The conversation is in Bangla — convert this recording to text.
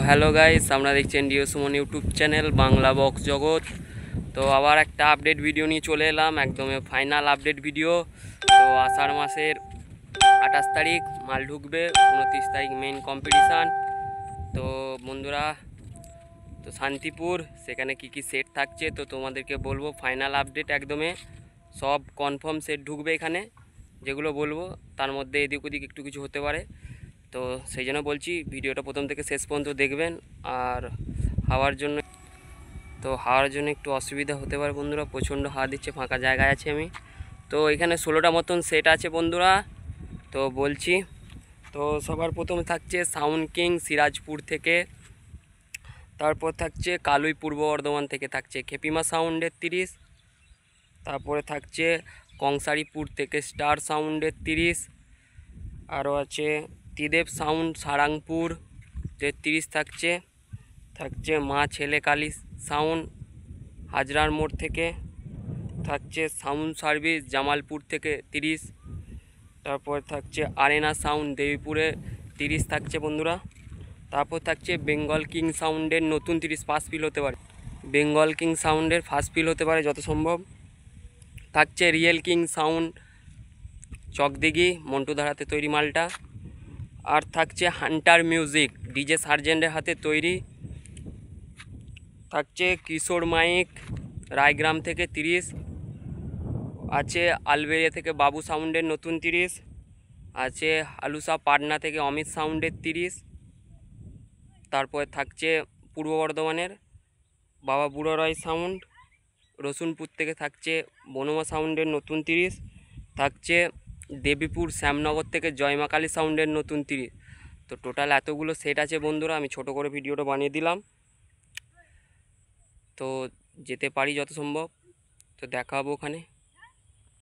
হ্যালো গাইস, আমরা দেখছেন ডিও Suman YouTube channel Bangla box জগৎ। তো আবার একটা আপডেট ভিডিও নিয়ে চলে এলাম, একদম ফাইনাল আপডেট ভিডিও। তো আষাঢ় মাসের 28 তারিখ মাল ঢুকবে, 29 তারিখ মেইন কম্পিটিশান। তো বন্ধুরা, তো শান্তিপুর সেখানে কি সেট থাকছে তো তোমাদেরকে বলবো। ফাইনাল আপডেট একদমে সব কনফার্ম সেট ঢুকবে এখানে, যেগুলো বলবো তার মধ্যে এদিক ওদিক একটু কিছু হতে পারে। তো সেই জন্য বলছি ভিডিওটা প্রথম থেকে শেষ পর্যন্ত দেখবেন। আর হাওয়ার জন্য একটু অসুবিধা হতে পারে বন্ধুরা, প্রচণ্ড হাওয়া দিচ্ছে, ফাঁকা জায়গায় আছি আমি। তো এখানে 16টা মতন সেট আছে বন্ধুরা। তো বলছি, তো সবার প্রথমে থাকছে সাউন্ড কিং সিরাজপুর থেকে, তারপর থাকছে কালুই পূর্ব বর্ধমান থেকে থাকছে খেপিমা সাউন্ডের 30, তারপরে থাকছে কংসারিপুর থেকে স্টার সাউন্ডের 30, আরও আছে ত্রিদেব সাউন্ড সারাংপুর 33 থাকছে মা ছেলে কালী সাউন্ড হাজরার মোড় থেকে, থাকছে সাউন্ড সার্ভিস জামালপুর থেকে 30, তারপর থাকছে আরেনা সাউন্ড দেবীপুরে 30 থাকছে বন্ধুরা। তারপর থাকছে বেঙ্গল কিং সাউন্ডের নতুন 30 ফার্স্ট ফিল হতে পারে, বেঙ্গল কিং সাউন্ডের ফার্স্ট ফিল হতে পারে যত সম্ভব। থাকছে রিয়েল কিং সাউন্ড চকদিঘি মন্টুধারাতে তৈরি মালটা। আর থাকছে হান্টার মিউজিক ডিজে সার্জেন্টের হাতে তৈরি, থাকছে কিশোর মাইক রায়গ্রাম থেকে 30, আছে আলবেরিয়া থেকে বাবু সাউন্ডের নতুন 30, আছে হালুসা পাটনা থেকে অমিত সাউন্ডের 30, তারপরে থাকছে পূর্ব বর্ধমানের বাবা বুড়ো রয় সাউন্ড রসুনপুর থেকে থাকছে বনমা সাউন্ডের নতুন 30, থাকছে দেবীপুর শ্যামনগর থেকে জয়মা কালী সাউন্ডের নতুন 30। তো টোটাল এতগুলো সেট আছে বন্ধুরা, আমি ছোট করে ভিডিওটা বানিয়ে দিলাম। তো যেতে পারি যত সম্ভব, তো দেখা হবে ওখানে।